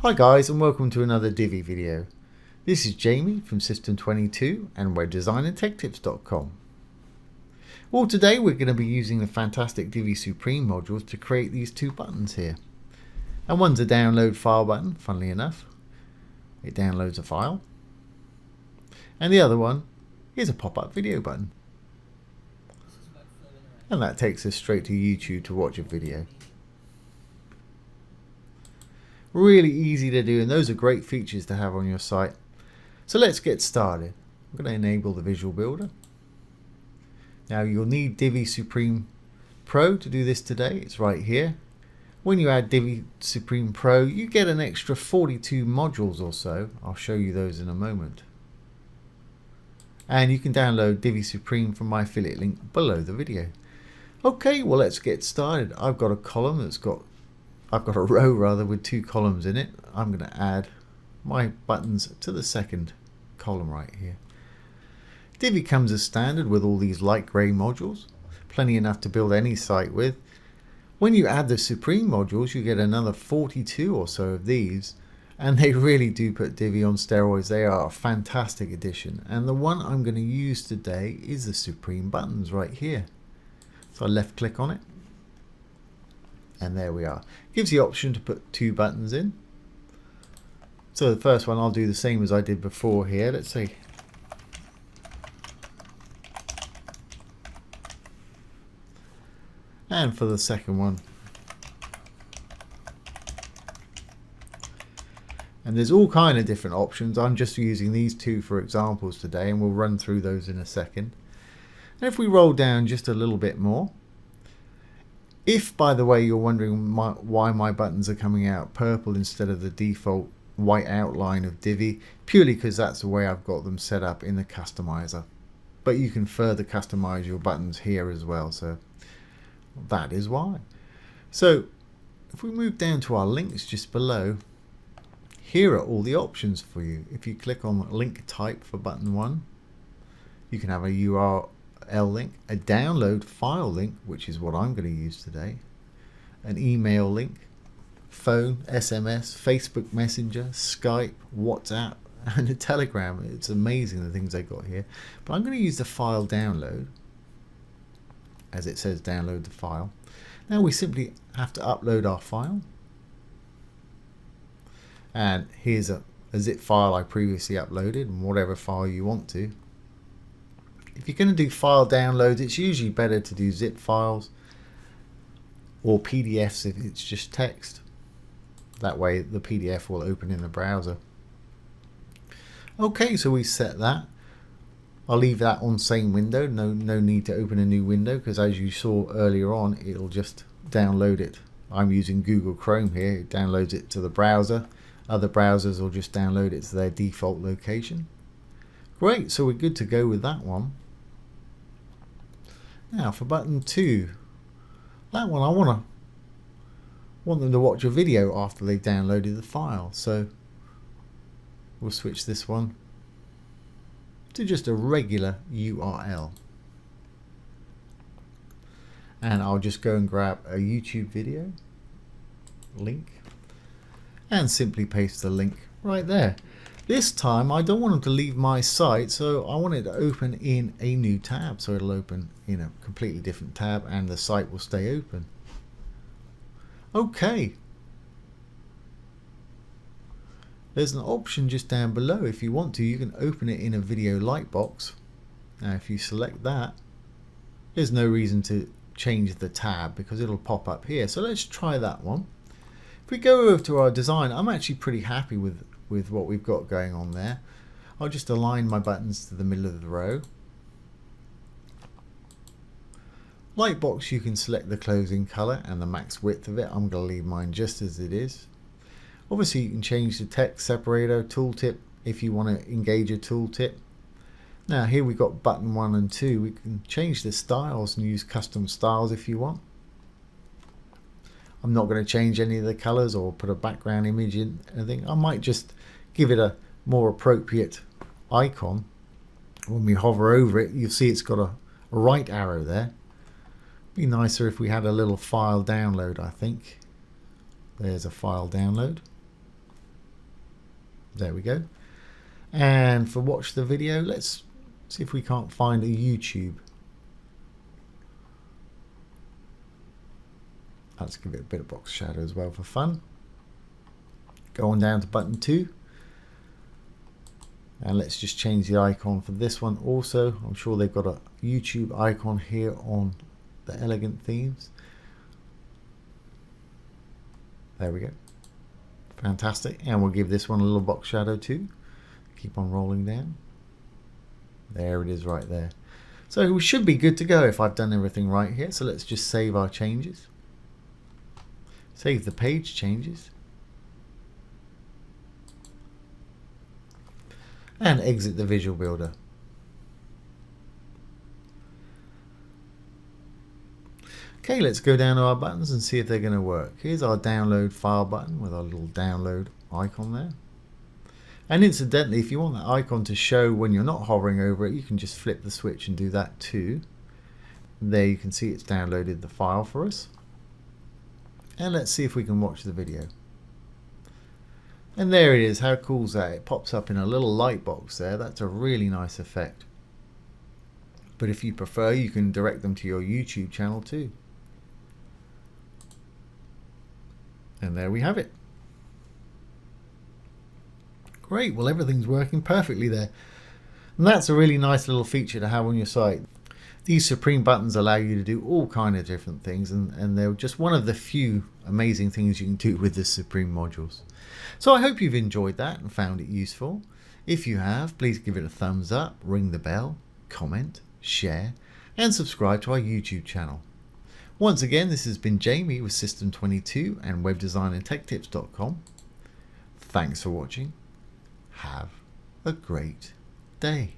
Hi guys, and welcome to another Divi video. This is Jamie from System22 and webdesignandtechtips.com. Well, today we're going to be using the fantastic Divi Supreme modules to create these two buttons here. And one's a download file button, funnily enough. It downloads a file. And the other one is a pop-up video button. And that takes us straight to YouTube to watch a video. Really easy to do, and those are great features to have on your site. So let's get started. I'm going to enable the visual builder. Now you'll need Divi Supreme Pro to do this today. It's right here. When you add Divi Supreme Pro, you get an extra 42 modules or so. I'll show you those in a moment. And you can download Divi Supreme from my affiliate link below the video. Okay, well let's get started. I've got a row rather with two columns in it. I'm going to add my buttons to the second column right here. Divi comes as standard with all these light grey modules, plenty enough to build any site with. When you add the Supreme modules, you get another 42 or so of these, and they really do put Divi on steroids. They are a fantastic addition, and the one I'm going to use today is the Supreme buttons right here. So I left click on it. And there we are. Gives the option to put two buttons in. So the first one I'll do the same as I did before here. Let's see. And for the second one. And there's all kind of different options. I'm just using these two for examples today, and we'll run through those in a second. And if we roll down just a little bit more. If, by the way, you're wondering why my buttons are coming out purple instead of the default white outline of Divi, purely because that's the way I've got them set up in the customizer. But you can further customize your buttons here as well, so that is why. So if we move down to our links just below, here are all the options for you. If you click on link type for button 1, you can have a URL link, a download file link, which is what I'm going to use today, an email link, phone, SMS, Facebook Messenger, Skype, WhatsApp, and a Telegram. It's amazing the things they got here. But I'm going to use the file download, as it says download the file. Now we simply have to upload our file. And here's a zip file I previously uploaded, and whatever file you want to. If you're going to do file downloads, it's usually better to do zip files or PDFs if it's just text. That way the PDF will open in the browser. Okay, so we set that. I'll leave that on same window. No need to open a new window, because as you saw earlier on, it'll just download it. I'm using Google Chrome here. It downloads it to the browser. Other browsers will just download it to their default location. Great, so we're good to go with that one. Now for button 2, that one I want them to watch a video after they've downloaded the file. So we'll switch this one to just a regular URL. And I'll just go and grab a YouTube video link and simply paste the link right there. This time I don't want them to leave my site, so I want it to open in a new tab. So it'll open in a completely different tab and the site will stay open. Okay. There's an option just down below. If you want to, you can open it in a video lightbox. Now if you select that, there's no reason to change the tab because it'll pop up here. So let's try that one. If we go over to our design, I'm actually pretty happy with what we've got going on there. I'll just align my buttons to the middle of the row. Lightbox, you can select the closing color and the max width of it. I'm going to leave mine just as it is. Obviously you can change the text separator, tooltip if you want to engage a tooltip. Now here we've got button 1 and 2. We can change the styles and use custom styles if you want. I'm not going to change any of the colors or put a background image in anything. I might just give it a more appropriate icon. When we hover over it, you'll see it's got a right arrow there. Be nicer if we had a little file download, I think. There's a file download. There we go. And for watch the video, let's see if we can't find a YouTube. Let's give it a bit of box shadow as well for fun. Go on down to button 2. And let's just change the icon for this one also. I'm sure they've got a YouTube icon here on the elegant themes. There we go. Fantastic. And we'll give this one a little box shadow too. Keep on rolling down. There it is right there. So we should be good to go if I've done everything right here. So let's just save our changes. Save the page changes. And exit the visual builder. Okay, let's go down to our buttons and see if they're going to work. Here's our download file button with our little download icon there. And incidentally, if you want that icon to show when you're not hovering over it, you can just flip the switch and do that too. There you can see it's downloaded the file for us. And let's see if we can watch the video. And there it is. How cool is that? It pops up in a little light box there. That's a really nice effect. But if you prefer, you can direct them to your YouTube channel too. And there we have it. Great, well everything's working perfectly there. And that's a really nice little feature to have on your site. These Supreme buttons allow you to do all kinds of different things, and they're just one of the few amazing things you can do with the Supreme modules. So I hope you've enjoyed that and found it useful. If you have, please give it a thumbs up, ring the bell, comment, share, and subscribe to our YouTube channel. Once again, this has been Jamie with System22 and webdesignandtechtips.com. Thanks for watching. Have a great day.